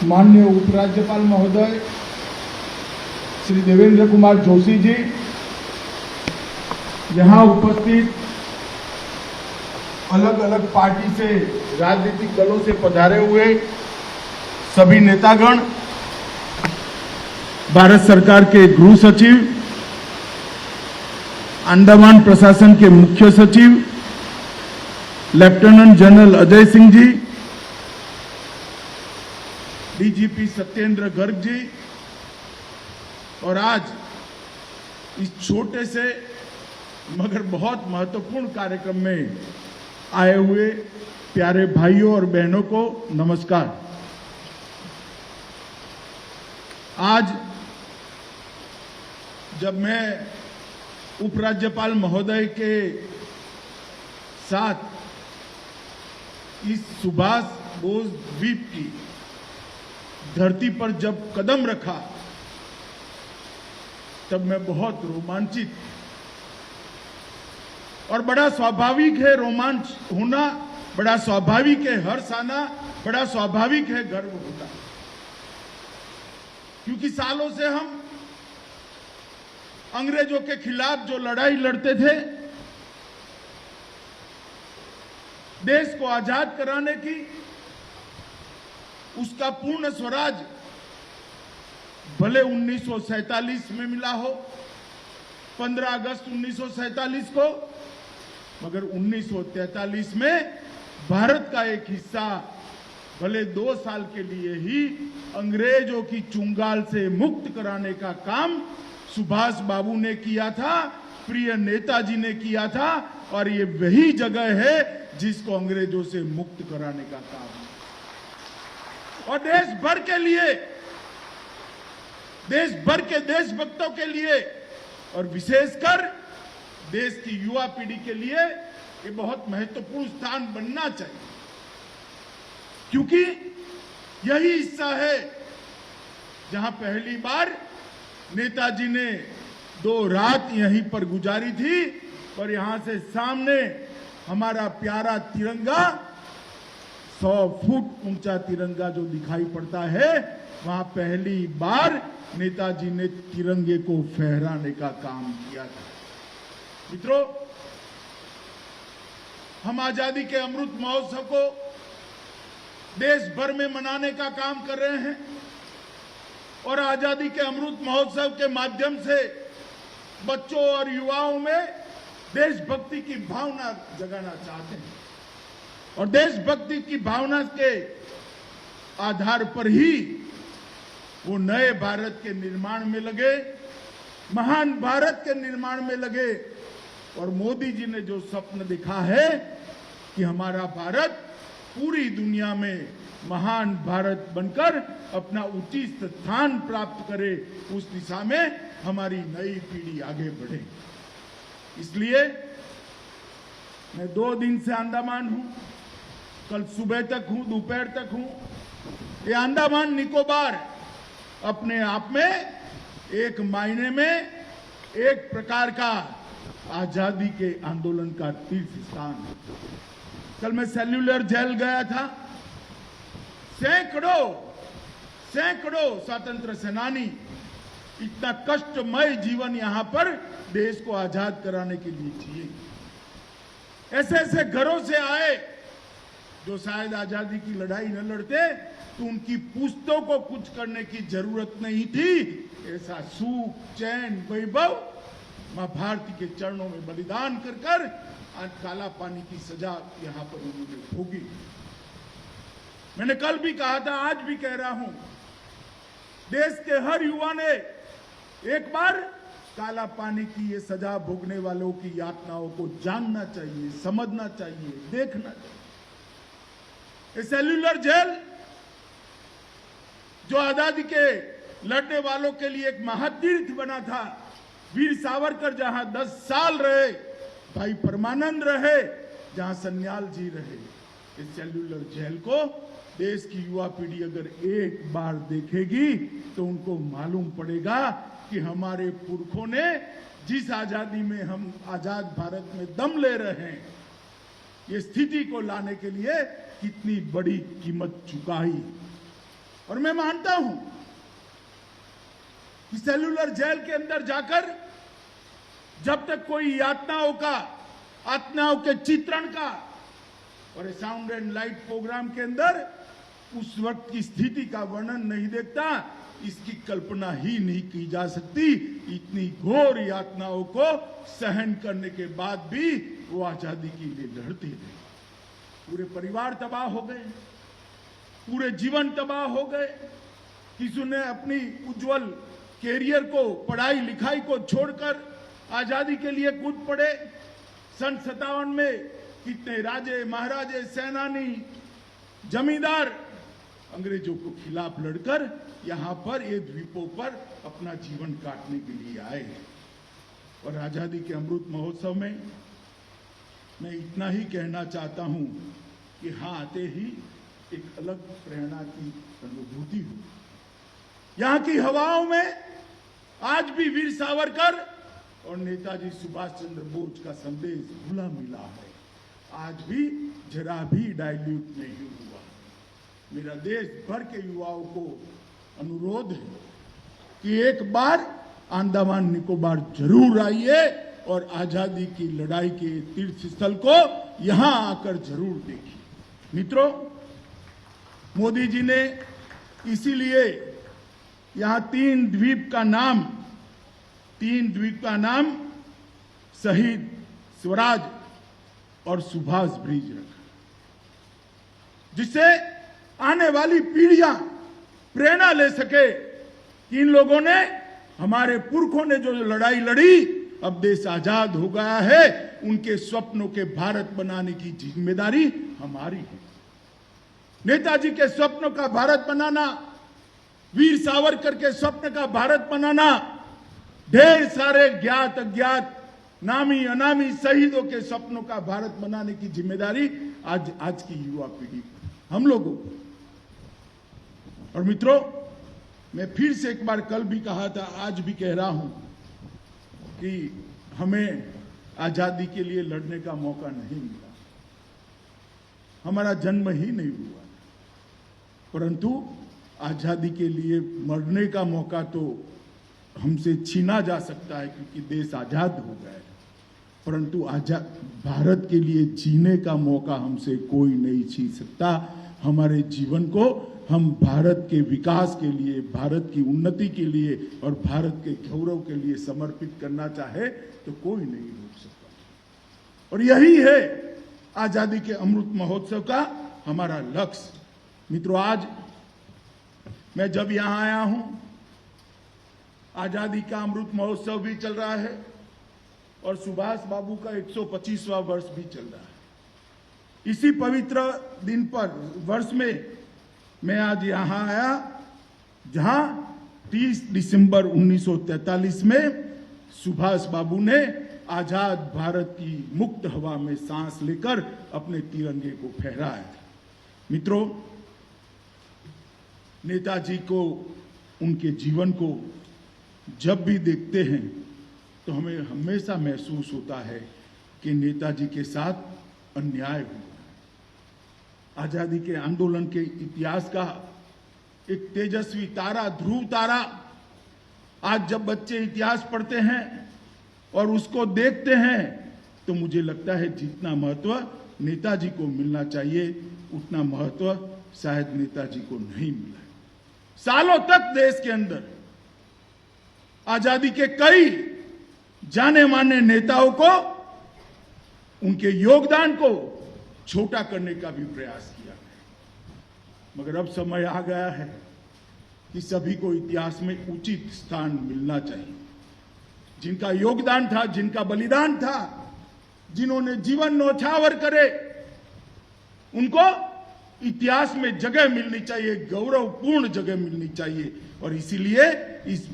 माननीय उपराज्यपाल महोदय श्री देवेंद्र कुमार जोशी जी, यहाँ उपस्थित अलग अलग पार्टी से राजनीतिक दलों से पधारे हुए सभी नेतागण, भारत सरकार के गृह सचिव, अंडमान प्रशासन के मुख्य सचिव lieutenant general Ajay Singh ji, DGP Satyendra Garg ji, और आज इस छोटे से मगर बहुत महत्वपूर्ण कार्यक्रम में आए हुए प्यारे भाइयों और बहनों को नमस्कार। आज जब मैं उपराज्यपाल महोदय के साथ इस सुभाष बोस द्वीप की धरती पर जब कदम रखा तब मैं बहुत रोमांचित, और बड़ा स्वाभाविक है रोमांच होना, बड़ा स्वाभाविक है हर्ष आना, बड़ा स्वाभाविक है गर्व होता, क्योंकि सालों से हम अंग्रेजों के खिलाफ जो लड़ाई लड़ते थे, देश को आजाद कराने की, उसका पूर्ण स्वराज भले 1947 में मिला हो, 15 अगस्त 1947 को, मगर 1943 में भारत का एक हिस्सा भले 2 साल के लिए ही अंग्रेजों की चुंगाल से मुक्त कराने का काम सुभाष बाबू ने किया था, प्रिय नेताजी ने किया था, और ये वही जगह है जिसको अंग्रेजों से मुक्त कराने का काम है। और देश भर के लिए, देश भर के देशभक्तों के लिए, और विशेषकर देश की युवा पीढ़ी के लिए ये बहुत महत्वपूर्ण स्थान बनना चाहिए, क्योंकि यही हिस्सा है जहां पहली बार नेताजी ने 2 रात यहीं पर गुजारी थी, और यहां से सामने हमारा प्यारा तिरंगा, 100 फुट ऊंचा तिरंगा जो दिखाई पड़ता है, वहां पहली बार नेताजी ने तिरंगे को फहराने का काम किया था। मित्रों, हम आजादी के अमृत महोत्सव को देश भर में मनाने का काम कर रहे हैं, और आजादी के अमृत महोत्सव के माध्यम से बच्चों और युवाओं में देशभक्ति की भावना जगाना चाहते हैं, और देशभक्ति की भावना के आधार पर ही वो नए भारत के निर्माण में लगे, महान भारत के निर्माण में लगे। और मोदी जी ने जो स्वप्न देखा है कि हमारा भारत पूरी दुनिया में महान भारत बनकर अपना उचित स्थान प्राप्त करे, उस दिशा में हमारी नई पीढ़ी आगे बढ़े। इसलिए मैं 2 दिन से अंडमान हूं, कल सुबह तक हूं, दोपहर तक हूं। ये अंडमान निकोबार अपने आप में एक मायने में एक प्रकार का आजादी के आंदोलन का तीर्थ स्थान है। कल मैं सेल्यूलर जेल गया था, सैकड़ों स्वतंत्र सेनानी इतना कष्टमय जीवन यहां पर देश को आजाद कराने के लिए जिए, ऐसे ऐसे घरों से आए जो शायद आजादी की लड़ाई न लड़ते तो उनकी पुश्तों को कुछ करने की जरूरत नहीं थी। ऐसा सुख, चैन, वैभव मां भारती के चरणों में बलिदान कर कर आज काला पानी की सजा यहां पर उन्होंने भोगी। मैंने कल भी कहा था, आज भी कह रहा हूं, देश के हर युवा ने एक बार काला पानी की ये सजा भोगने वालों की यातनाओं को जानना चाहिए, समझना चाहिए, देखना चाहिए। ये सेल्यूलर जेल जो आजादी के लड़ने वालों के लिए एक महातीर्थ बना था, वीर सावरकर जहां 10 साल रहे, भाई परमानंद रहे, जहां सन्याल जी रहे, इस सेल्यूलर जेल को देश की युवा पीढ़ी अगर एक बार देखेगी तो उनको मालूम पड़ेगा कि हमारे पुरखों ने जिस आजादी में हम आजाद भारत में दम ले रहे हैं, ये स्थिति को लाने के लिए कितनी बड़ी कीमत चुकाई। और मैं मानता हूं कि सेलुलर जेल के अंदर जाकर जब तक कोई आत्माओं के चित्रण का और साउंड एंड लाइट प्रोग्राम के अंदर उस वक्त की स्थिति का वर्णन नहीं देखता, इसकी कल्पना ही नहीं की जा सकती। इतनी घोर यातनाओं को सहन करने के बाद भी वो आजादी के लिए लड़ते रहे। पूरे परिवार तबाह हो गए, पूरे जीवन तबाह हो गए। किसी ने अपनी उज्जवल कैरियर को, पढ़ाई लिखाई को छोड़कर आजादी के लिए कूद पड़े। सन 57 में कितने राजे, महाराजे, सेनानी, जमींदार अंग्रेजों को खिलाफ लड़कर यहां पर ये द्वीपों पर अपना जीवन काटने के लिए आए। और आजादी के अमृत महोत्सव में मैं इतना ही कहना चाहता हूं कि यहां आते ही एक अलग प्रेरणा की अनुभूति हुई। यहां की हवाओं में आज भी वीर सावरकर और नेताजी सुभाष चंद्र बोस का संदेश घुला मिला है, आज भी जरा भी डाइल्यूट नहीं हुआ। मेरा देश भर के युवाओं को अनुरोध है कि एक बार अंडमान निकोबार जरूर आइए और आजादी की लड़ाई के तीर्थ स्थल को यहां आकर जरूर देखिए। मित्रों, मोदी जी ने इसीलिए यहां तीन द्वीप का नाम शहीद स्वराज और सुभाष ब्रिज रखा, जिससे आने वाली पीढ़ियां प्रेरणा ले सके कि इन लोगों ने, हमारे पुरखों ने जो लड़ाई लड़ी, अब देश आजाद हो गया है, उनके स्वप्नों के भारत बनाने की जिम्मेदारी हमारी है। नेताजी के स्वप्नों का भारत बनाना, वीर सावरकर के स्वप्न का भारत बनाना, ढेर सारे ज्ञात अज्ञात, नामी अनामी शहीदों के स्वप्नों का भारत बनाने की जिम्मेदारी आज की युवा पीढ़ी, हम लोगों को। और मित्रों, मैं फिर से एक बार कल भी कहा था, आज भी कह रहा हूं कि हमें आजादी के लिए लड़ने का मौका नहीं मिला, हमारा जन्म ही नहीं हुआ, परंतु आजादी के लिए मरने का मौका तो हमसे छीना जा सकता है क्योंकि देश आजाद हो गया है, परंतु भारत के लिए जीने का मौका हमसे कोई नहीं छीन सकता। हमारे जीवन को हम भारत के विकास के लिए, भारत की उन्नति के लिए और भारत के गौरव के लिए समर्पित करना चाहे तो कोई नहीं रोक सकता। और यही है आजादी के अमृत महोत्सव का हमारा लक्ष्य। मित्रों, आज मैं जब यहां आया हूं, आजादी का अमृत महोत्सव भी चल रहा है और सुभाष बाबू का 125वां वर्ष भी चल रहा है। इसी पवित्र दिन पर, वर्ष में मैं आज यहां आया जहां 30 दिसंबर 1943 में सुभाष बाबू ने आजाद भारत की मुक्त हवा में सांस लेकर अपने तिरंगे को फहराया था। मित्रों, नेताजी को, उनके जीवन को जब भी देखते हैं तो हमें हमेशा महसूस होता है कि नेताजी के साथ अन्याय हुआ। आजादी के आंदोलन के इतिहास का एक तेजस्वी तारा, ध्रुव तारा, आज जब बच्चे इतिहास पढ़ते हैं और उसको देखते हैं तो मुझे लगता है जितना महत्व नेताजी को मिलना चाहिए उतना महत्व शायद नेताजी को नहीं मिला। सालों तक देश के अंदर आजादी के कई जाने माने नेताओं को, उनके योगदान को छोटा करने का भी प्रयास किया गया, मगर अब समय आ गया है कि सभी को इतिहास में उचित स्थान मिलना चाहिए। जिनका योगदान था, जिनका बलिदान था, जिन्होंने जीवन न्यौछावर करे, उनको इतिहास में जगह मिलनी चाहिए, गौरवपूर्ण जगह मिलनी चाहिए। और इसीलिए इस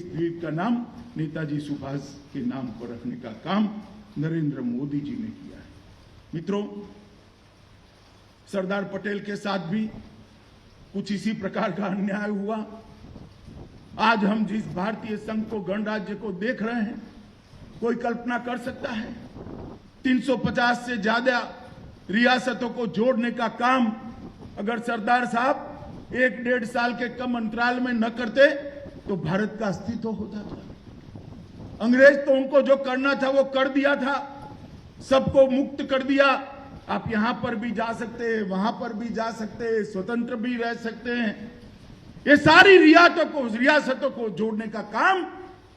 द्वीप का नाम नेताजी सुभाष के नाम पर रखने का काम नरेंद्र मोदी जी ने किया है। मित्रों, सरदार पटेल के साथ भी कुछ इसी प्रकार का अन्याय हुआ। आज हम जिस भारतीय संघ को, गणराज्य को देख रहे हैं, कोई कल्पना कर सकता है 350 से ज्यादा रियासतों को जोड़ने का काम अगर सरदार साहब 1-1.5 साल के कम अंतराल में न करते तो भारत का अस्तित्व हो जाता। अंग्रेज तो उनको जो करना था वो कर दिया था, सबको मुक्त कर दिया। आप यहां पर भी जा सकते हैं, वहां पर भी जा सकते हैं, स्वतंत्र भी रह सकते हैं। ये सारी रियासतों को जोड़ने का काम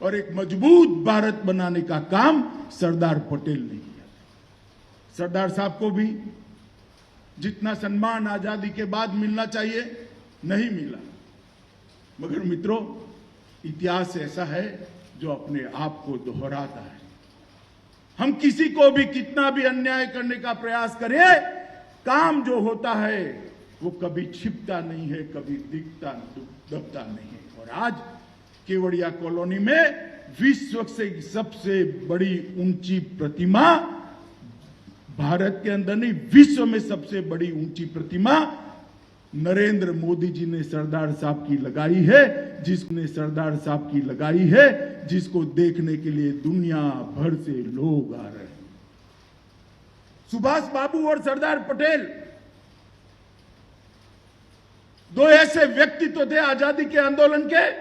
और एक मजबूत भारत बनाने का काम सरदार पटेल ने किया। सरदार साहब को भी जितना सम्मान आजादी के बाद मिलना चाहिए नहीं मिला, मगर मित्रों इतिहास ऐसा है जो अपने आप को दोहराता है। हम किसी को भी कितना भी अन्याय करने का प्रयास करें, काम जो होता है वो कभी छिपता नहीं है, कभी दिखता दबता नहीं है। और आज केवड़िया कॉलोनी में विश्व से सबसे बड़ी ऊंची प्रतिमा, भारत के अंदर नहीं विश्व में सबसे बड़ी ऊंची प्रतिमा नरेंद्र मोदी जी ने सरदार साहब की लगाई है, जिसको देखने के लिए दुनिया भर से लोग आ रहे हैं। सुभाष बाबू और सरदार पटेल दो ऐसे व्यक्तित्व थे आजादी के आंदोलन के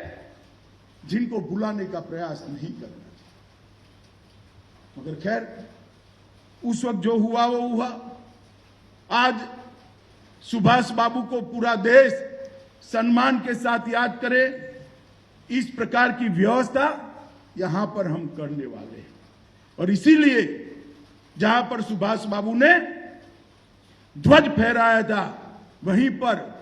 जिनको भुलाने का प्रयास नहीं करना चाहिए। मगर खैर उस वक्त जो हुआ वो हुआ। आज सुभाष बाबू को पूरा देश सम्मान के साथ याद करे, इस प्रकार की व्यवस्था यहां पर हम करने वाले हैं। और इसीलिए जहां पर सुभाष बाबू ने ध्वज फहराया था, वहीं पर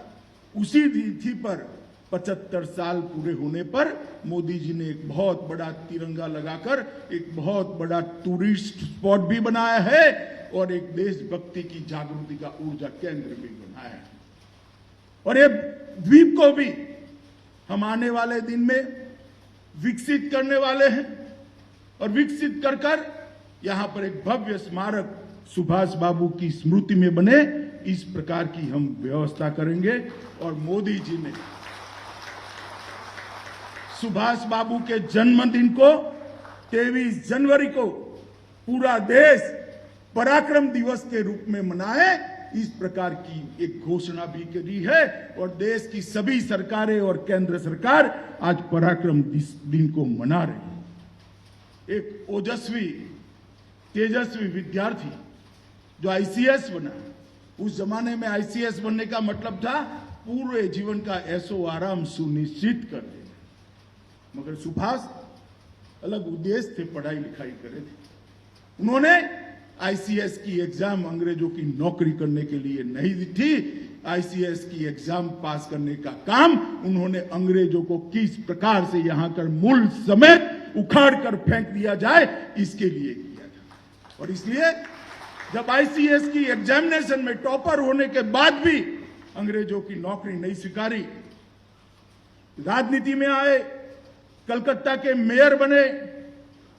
उसी तिथि पर 75 साल पूरे होने पर मोदी जी ने एक बहुत बड़ा तिरंगा लगाकर एक बहुत बड़ा टूरिस्ट स्पॉट भी बनाया है और एक देशभक्ति की जागृति का ऊर्जा केंद्र भी बनाया है। और ये द्वीप को भी हम आने वाले दिन में विकसित करने वाले हैं और विकसित कर कर यहां पर एक भव्य स्मारक सुभाष बाबू की स्मृति में बने, इस प्रकार की हम व्यवस्था करेंगे। और मोदी जी ने सुभाष बाबू के जन्मदिन को 23 जनवरी को पूरा देश पराक्रम दिवस के रूप में मनाए, इस प्रकार की एक घोषणा भी करी है। और देश की सभी सरकारें और केंद्र सरकार आज पराक्रम दिन को मना रही है। एक ओजस्वी तेजस्वी विद्यार्थी जो आईसीएस बना, उस जमाने में आईसीएस बनने का मतलब था पूरे जीवन का ऐशो आराम सुनिश्चित कर देना। मगर सुभाष अलग उद्देश्य थे, पढ़ाई लिखाई करे थे। उन्होंने आईसीएस की एग्जाम अंग्रेजों की नौकरी करने के लिए नहीं दी थी। आईसीएस की एग्जाम पास करने का काम उन्होंने अंग्रेजों को किस प्रकार से यहां कर मूल समेत उखाड़ कर फेंक दिया जाए, इसके लिए किया था। और इसलिए जब आईसीएस की एग्जामिनेशन में टॉपर होने के बाद भी अंग्रेजों की नौकरी नहीं स्वीकारी, राजनीति में आए, कलकत्ता के मेयर बने,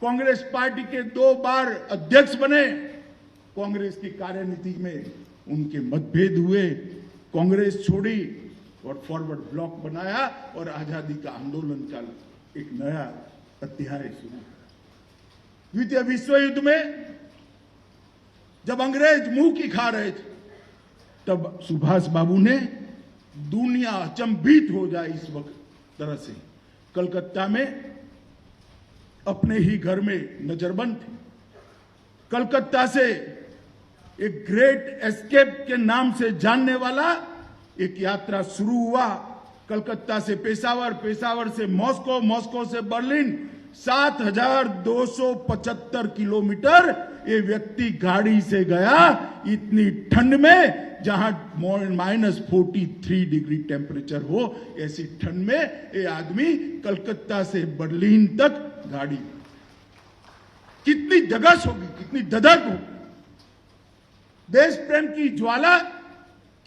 कांग्रेस पार्टी के 2 बार अध्यक्ष बने। कांग्रेस की कार्यनीति में उनके मतभेद हुए, कांग्रेस छोड़ी और फॉरवर्ड ब्लॉक बनाया और आजादी का आंदोलन का एक नया अध्याय शुरू। द्वितीय विश्व युद्ध में जब अंग्रेज मुंह की खा रहे थे, तब सुभाष बाबू ने दुनिया अचंभित हो जाए इस वक्त तरह से कलकत्ता में अपने ही घर में नजरबंद थे। कलकत्ता से एक ग्रेट एस्केप के नाम से जानने वाला एक यात्रा शुरू हुआ। कलकत्ता से पेशावर, पेशावर से मॉस्को, मॉस्को से बर्लिन, 7,275 किलोमीटर ये व्यक्ति गाड़ी से गया, इतनी ठंड में, जहां -43 डिग्री टेम्परेचर हो, ऐसी ठंड में ये आदमी कलकत्ता से बर्लिन तक गाड़ी। कितनी धगश होगी, कितनी धधक होगी, देश प्रेम की ज्वाला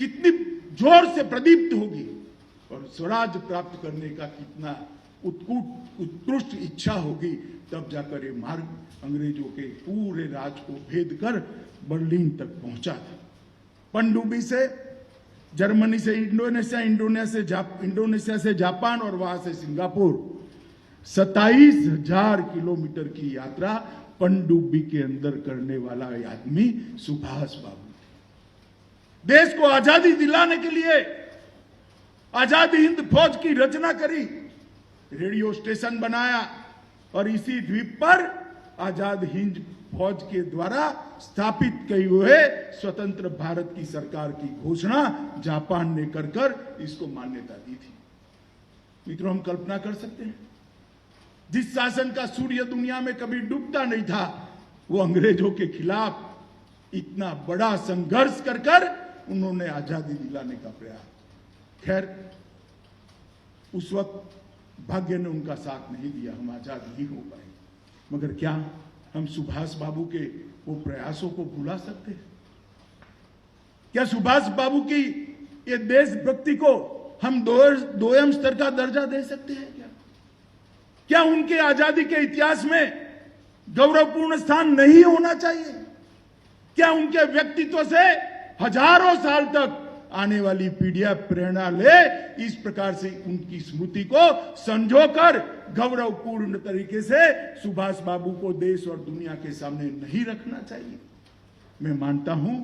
कितनी जोर से प्रदीप्त होगी और स्वराज प्राप्त करने का कितना उत्कृष्ट इच्छा होगी, तब जाकर ये मार्ग अंग्रेजों के पूरे राज को भेद कर बर्लिन तक पहुंचा था। पनडुब्बी से जर्मनी से इंडोनेशिया, इंडोनेशिया से जापान और वहां से सिंगापुर, 27,000 किलोमीटर की यात्रा पनडुब्बी के अंदर करने वाला आदमी सुभाष बाबू थे। देश को आजादी दिलाने के लिए आजाद हिंद फौज की रचना करी, रेडियो स्टेशन बनाया और इसी द्वीप पर आजाद हिंद फौज के द्वारा स्थापित किए हुए स्वतंत्र भारत की सरकार की घोषणा जापान ने कर इसको मान्यता दी थी। मित्रों, हम कल्पना कर सकते हैं जिस शासन का सूर्य दुनिया में कभी डूबता नहीं था, वो अंग्रेजों के खिलाफ इतना बड़ा संघर्ष कर उन्होंने आजादी दिलाने का प्रयास। खैर, उस वक्त भाग्य ने उनका साथ नहीं दिया, हम आजाद नहीं हो पाए, मगर क्या हम सुभाष बाबू के वो प्रयासों को भुला सकते हैं? क्या सुभाष बाबू की ये देशभक्ति को हम दोयम स्तर का दर्जा दे सकते हैं? क्या उनके आजादी के इतिहास में गौरवपूर्ण स्थान नहीं होना चाहिए? क्या उनके व्यक्तित्व से हजारों साल तक आने वाली पीढ़ियां प्रेरणा ले, इस प्रकार से उनकी स्मृति को संजोकर गौरवपूर्ण तरीके से सुभाष बाबू को देश और दुनिया के सामने नहीं रखना चाहिए? मैं मानता हूं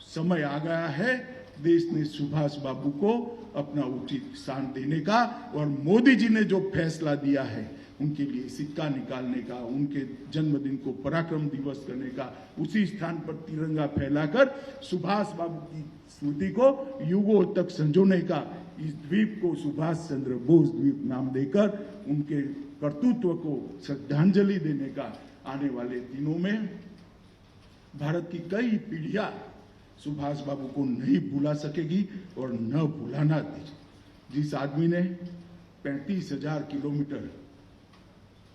समय आ गया है देश ने सुभाष बाबू को अपना उचित स्थान देने का, और मोदी जी ने जो फैसला दिया है उनके लिए सिक्का निकालने का, उनके जन्मदिन को पराक्रम दिवस करने का, उसी स्थान पर तिरंगा फैलाकर सुभाष बाबू की स्मृति को युगों तक संजोने का, इस द्वीप को सुभाष चंद्र बोस द्वीप नाम देकर उनके कर्तृत्व को श्रद्धांजलि देने का आने वाले दिनों में भारत की कई पीढ़ियां सुभाष बाबू को नहीं भुला सकेगी और न भुलाना दीजिए। जिस आदमी ने 35,000 किलोमीटर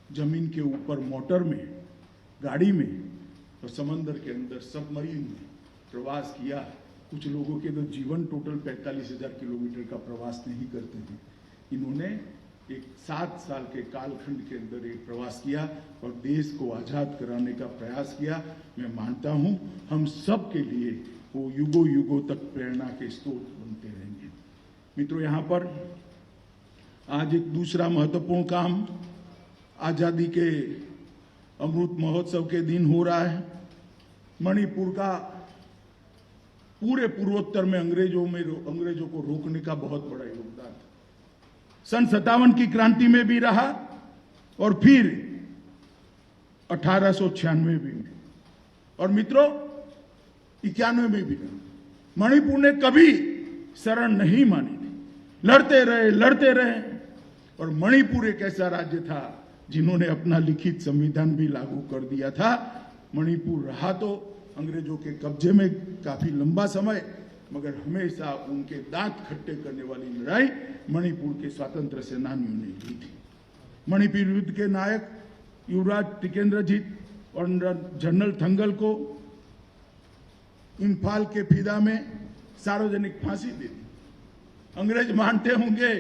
जमीन के ऊपर मोटर में, गाड़ी में और समंदर के अंदर सबमरीन में प्रवास किया, कुछ लोगों के तो जीवन टोटल 45,000 किलोमीटर का प्रवास नहीं करते थे, इन्होंने एक 7 साल के कालखंड के अंदर एक प्रवास किया और देश को आजाद कराने का प्रयास किया। मैं मानता हूं हम सब के लिए वो युगों युगों तक प्रेरणा के स्रोत बनते रहेंगे। मित्रों, यहाँ पर आज एक दूसरा महत्वपूर्ण काम, आजादी के अमृत महोत्सव के दिन हो रहा है। मणिपुर का पूरे पूर्वोत्तर में अंग्रेजों को रोकने का बहुत बड़ा योगदान था। सन 57 की क्रांति में भी रहा और फिर 1896 में, और मित्रों 91 में भी रहा। मणिपुर ने कभी शरण नहीं मानी थी, लड़ते रहे और मणिपुर एक ऐसा राज्य था जिन्होंने अपना लिखित संविधान भी लागू कर दिया था। मणिपुर रहा तो अंग्रेजों के कब्जे में काफी लंबा समय, मगर हमेशा उनके दांत खट्टे करने वाली लड़ाई मणिपुर के स्वतंत्र सेनानियों ने की थी। मणिपुर युद्ध के नायक युवराज टिकेंद्रजीत और जनरल थंगल को इम्फाल के फिदा में सार्वजनिक फांसी दे दी। अंग्रेज मानते होंगे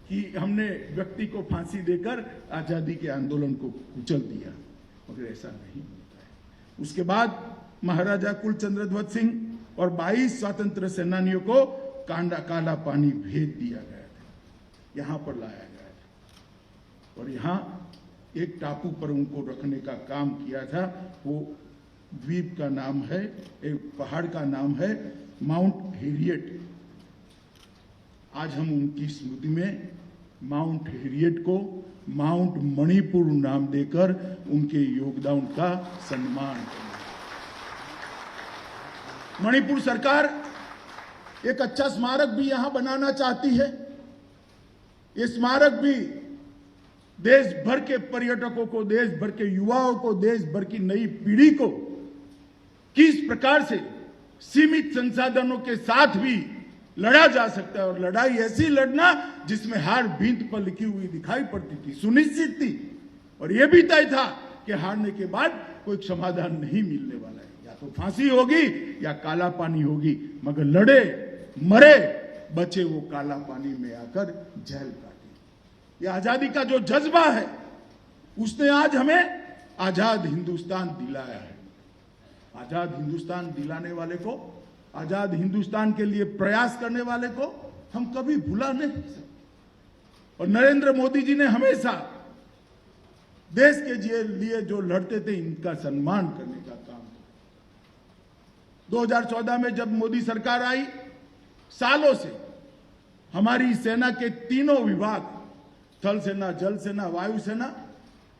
कि हमने व्यक्ति को फांसी देकर आजादी के आंदोलन को कुचल दिया, मगर ऐसा नहीं होता है। उसके बाद महाराजा कुलचंद्र ध्वज सिंह और 22 स्वतंत्र सेनानियों को काला पानी भेज दिया गया था, यहां पर लाया गया था और यहां एक टापू पर उनको रखने का काम किया था। वो द्वीप का नाम है, एक पहाड़ का नाम है माउंट हेरियट। आज हम उनकी स्मृति में माउंट हेरियट को माउंट मणिपुर नाम देकर उनके योगदान का सम्मान करें। मणिपुर सरकार एक अच्छा स्मारक भी यहां बनाना चाहती है। ये स्मारक भी देश भर के पर्यटकों को, देश भर के युवाओं को, देश भर की नई पीढ़ी को किस प्रकार से सीमित संसाधनों के साथ भी लड़ा जा सकता है, और लड़ाई ऐसी लड़ना जिसमें हार भींत पर लिखी हुई दिखाई पड़ती थी, सुनिश्चित थी, और यह भी तय था कि हारने के बाद कोई समाधान नहीं मिलने वाला है, या तो फांसी होगी या काला पानी होगी, मगर लड़े मरे बचे वो काला पानी में आकर जेल काटे। यह आजादी का जो जज्बा है उसने आज हमें आजाद हिंदुस्तान दिलाया है। आजाद हिंदुस्तान दिलाने वाले को, आजाद हिंदुस्तान के लिए प्रयास करने वाले को हम कभी भुला नहीं सकते। और नरेंद्र मोदी जी ने हमेशा देश के लिए जो लड़ते थे इनका सम्मान करने का काम किया। 2014 में जब मोदी सरकार आई, सालों से हमारी सेना के तीनों विभाग, थल सेना, जल सेना, वायु सेना,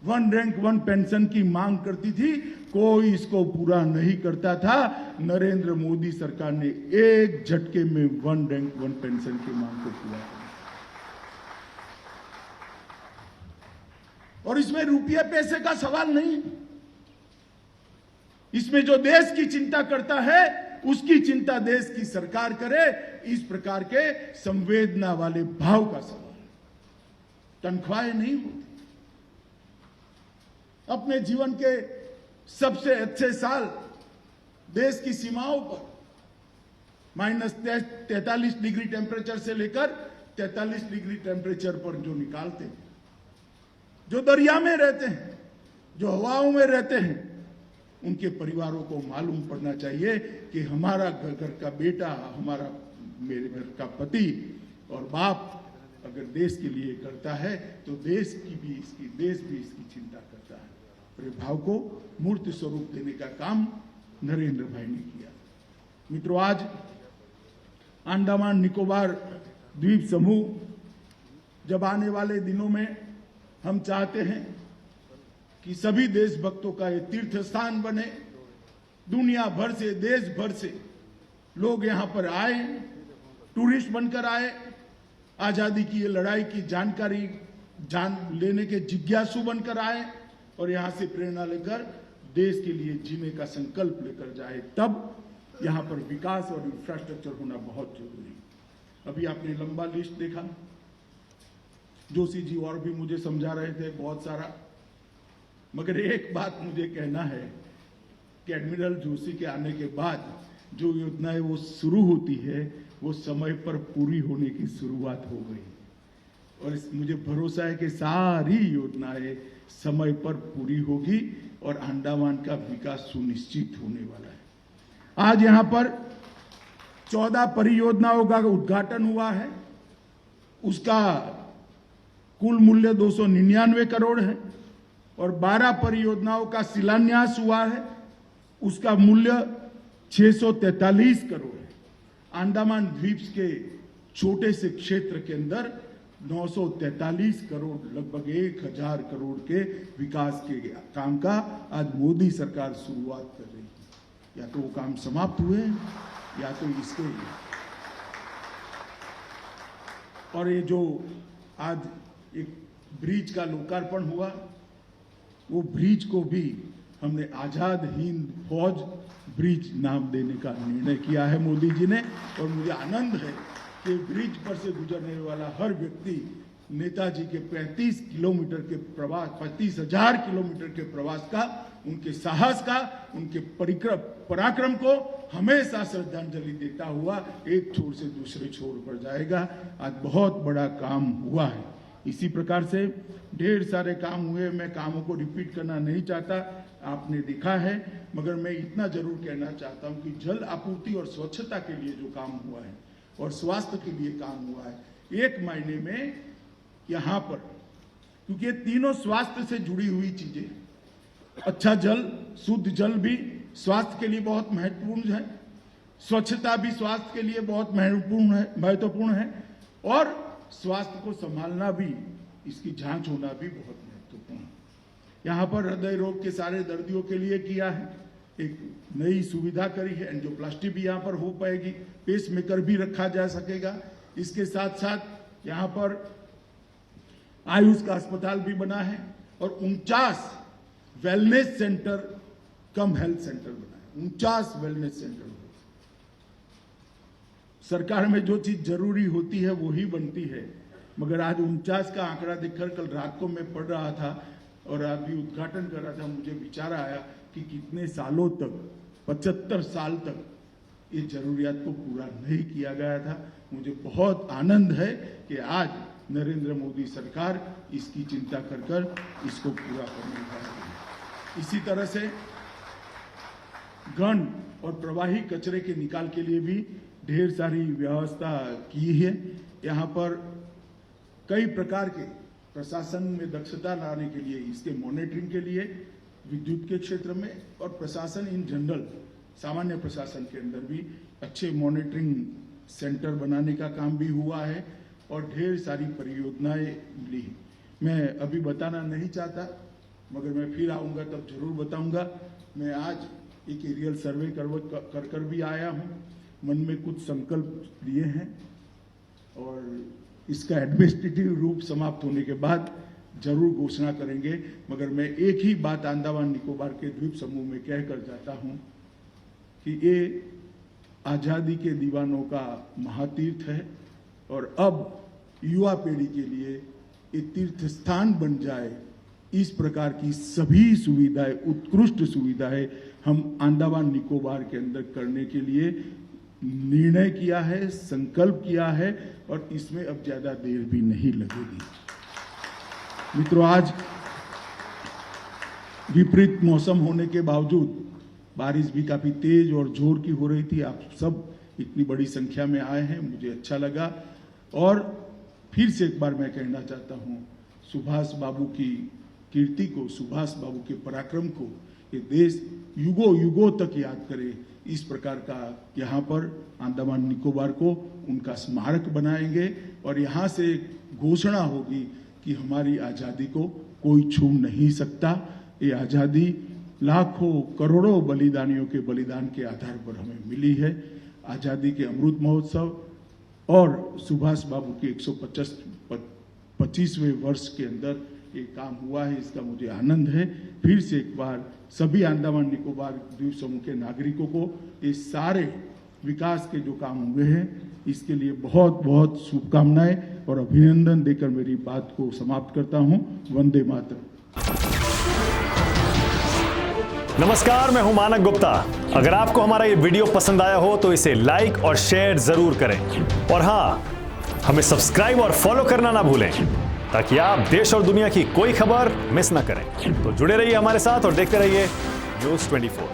1 रैंक 1 पेंशन की मांग करती थी, कोई इसको पूरा नहीं करता था। नरेंद्र मोदी सरकार ने एक झटके में 1 रैंक 1 पेंशन की मांग को पूरा किया। और इसमें रुपये पैसे का सवाल नहीं, इसमें जो देश की चिंता करता है उसकी चिंता देश की सरकार करे, इस प्रकार के संवेदना वाले भाव का सवाल। तनख्वाहें नहीं होती। अपने जीवन के सबसे अच्छे साल देश की सीमाओं पर -43 डिग्री टेम्परेचर से लेकर 43 डिग्री टेम्परेचर पर जो निकालते हैं, जो दरिया में रहते हैं, जो हवाओं में रहते हैं, उनके परिवारों को मालूम पड़ना चाहिए कि हमारा घर का बेटा, हमारा मेरे घर का पति और बाप अगर देश के लिए करता है तो देश भी इसकी चिंता करता है। और भाव को मूर्त स्वरूप देने का काम नरेंद्र भाई ने किया। मित्रों, आज अंडमान निकोबार द्वीप समूह जब आने वाले दिनों में हम चाहते हैं कि सभी देशभक्तों का ये तीर्थ स्थान बने, दुनिया भर से, देश भर से लोग यहां पर आए, टूरिस्ट बनकर आए, आजादी की ये लड़ाई की जानकारी जान लेने के जिज्ञासु बनकर आए और यहां से प्रेरणा लेकर देश के लिए जीने का संकल्प लेकर जाए। तब यहां पर विकास और इंफ्रास्ट्रक्चर होना बहुत जरूरी है। अभी आपने लंबा लिस्ट देखा, जोशी जी और भी मुझे समझा रहे थे बहुत सारा, मगर एक बात मुझे कहना है कि एडमिरल जोशी के आने के बाद जो योजनाएं वो शुरू होती है वो समय पर पूरी होने की शुरुआत हो गई और मुझे भरोसा है कि सारी योजनाएं समय पर पूरी होगी और अंडमान का विकास सुनिश्चित होने वाला है। आज यहां पर 14 परियोजनाओं का उद्घाटन हुआ है, उसका कुल मूल्य 299 करोड़ है और 12 परियोजनाओं का शिलान्यास हुआ है, उसका मूल्य 643 करोड़ है। अंडमान द्वीप के छोटे से क्षेत्र के अंदर 943 करोड़, लगभग 1000 करोड़ के विकास के काम का आज मोदी सरकार शुरुआत कर रही है। या तो वो काम समाप्त हुए या तो इसके, और ये जो आज एक ब्रिज का लोकार्पण हुआ, वो ब्रिज को भी हमने आजाद हिंद फौज ब्रिज नाम देने का निर्णय किया है मोदी जी ने। और मुझे आनंद है कि ब्रिज पर से गुजरने वाला हर व्यक्ति नेताजी के 35 किलोमीटर के प्रवास, 35,000 किलोमीटर के प्रवास का, उनके साहस का, उनके पराक्रम को हमेशा श्रद्धांजलि देता हुआ एक छोर से दूसरे छोर पर जाएगा। आज बहुत बड़ा काम हुआ है। इसी प्रकार से ढेर सारे काम हुए, मैं कामों को रिपीट करना नहीं चाहता, आपने देखा है, मगर मैं इतना जरूर कहना चाहता हूं कि जल आपूर्ति और स्वच्छता के लिए जो काम हुआ है और स्वास्थ्य के लिए काम हुआ है, एक महीने में यहां पर, क्योंकि ये तीनों स्वास्थ्य से जुड़ी हुई चीजें, अच्छा जल, शुद्ध जल भी स्वास्थ्य के लिए बहुत महत्वपूर्ण है, स्वच्छता भी स्वास्थ्य के लिए बहुत महत्वपूर्ण है और स्वास्थ्य को संभालना भी, इसकी जांच होना भी बहुत महत्वपूर्ण है। यहाँ पर हृदय रोग के सारे दर्दियों के लिए किया है, एक नई सुविधा करी है, एंजियोप्लास्टी भी यहाँ पर हो पाएगी, पेसमेकर भी रखा जा सकेगा। इसके साथ साथ यहाँ पर आयुष का अस्पताल भी बना है और 49 वेलनेस सेंटर कम हेल्थ सेंटर बना है, 49 वेलनेस सेंटर। सरकार में जो चीज जरूरी होती है वो ही बनती है, मगर आज 49 का आंकड़ा देखकर कल रात को मैं पढ़ रहा था और अभी उद्घाटन कर रहा था, मुझे विचार आया कि कितने सालों तक, 75 साल तक ये जरूरियात को पूरा नहीं किया गया था। मुझे बहुत आनंद है कि आज नरेंद्र मोदी सरकार इसकी चिंता कर कर इसको पूरा करने जा रही है। इसी तरह से घन और प्रवाही कचरे के निकाल के लिए भी ढेर सारी व्यवस्था की है। यहाँ पर कई प्रकार के प्रशासन में दक्षता लाने के लिए, इसके मॉनिटरिंग के लिए विद्युत के क्षेत्र में और प्रशासन इन जनरल, सामान्य प्रशासन के अंदर भी अच्छे मॉनिटरिंग सेंटर बनाने का काम भी हुआ है। और ढेर सारी परियोजनाएं मिली। मैं अभी बताना नहीं चाहता, मगर मैं फिर आऊँगा तब जरूर बताऊँगा। मैं आज एक एरियल सर्वे कर भी आया हूँ, मन में कुछ संकल्प लिए हैं और इसका एडमिनिस्ट्रेटिव रूप समाप्त होने के बाद जरूर घोषणा करेंगे। मगर मैं एक ही बात अंडमान निकोबार के द्वीप समूह में कहकर जाता हूं कि ये आज़ादी के दीवानों का महातीर्थ है और अब युवा पीढ़ी के लिए ये तीर्थ स्थान बन जाए, इस प्रकार की सभी सुविधाएं, उत्कृष्ट सुविधाएं हम अंडमान निकोबार के अंदर करने के लिए निर्णय किया है, संकल्प किया है और इसमें अब ज्यादा देर भी नहीं लगेगी। मित्रों, आज विपरीत मौसम होने के बावजूद बारिश भी काफी तेज और जोर की हो रही थी। आप सब इतनी बड़ी संख्या में आए हैं, मुझे अच्छा लगा। और फिर से एक बार मैं कहना चाहता हूं, सुभाष बाबू की कीर्ति को, सुभाष बाबू के पराक्रम को ये देश युगों युगों तक याद करे। इस प्रकार का यहाँ पर अंडमान निकोबार को उनका स्मारक बनाएंगे और यहाँ से घोषणा होगी कि हमारी आज़ादी को कोई छू नहीं सकता। ये आज़ादी लाखों करोड़ों बलिदानियों के बलिदान के आधार पर हमें मिली है। आज़ादी के अमृत महोत्सव और सुभाष बाबू के 125वें वर्ष के अंदर ये काम हुआ है, इसका मुझे आनंद है। फिर से एक बार सभी अंडमान निकोबार द्वीप समूह के नागरिकों को ये सारे विकास के जो काम हुए हैं इसके लिए बहुत बहुत शुभकामनाएं और अभिनंदन देकर मेरी बात को समाप्त करता हूं। वंदे मातरम। नमस्कार, मैं हूं मानक गुप्ता। अगर आपको हमारा ये वीडियो पसंद आया हो तो इसे लाइक और शेयर जरूर करें और हाँ, हमें सब्सक्राइब और फॉलो करना ना भूलें ताकि आप देश और दुनिया की कोई खबर मिस ना करें। तो जुड़े रहिए हमारे साथ और देखते रहिए न्यूज़ 24।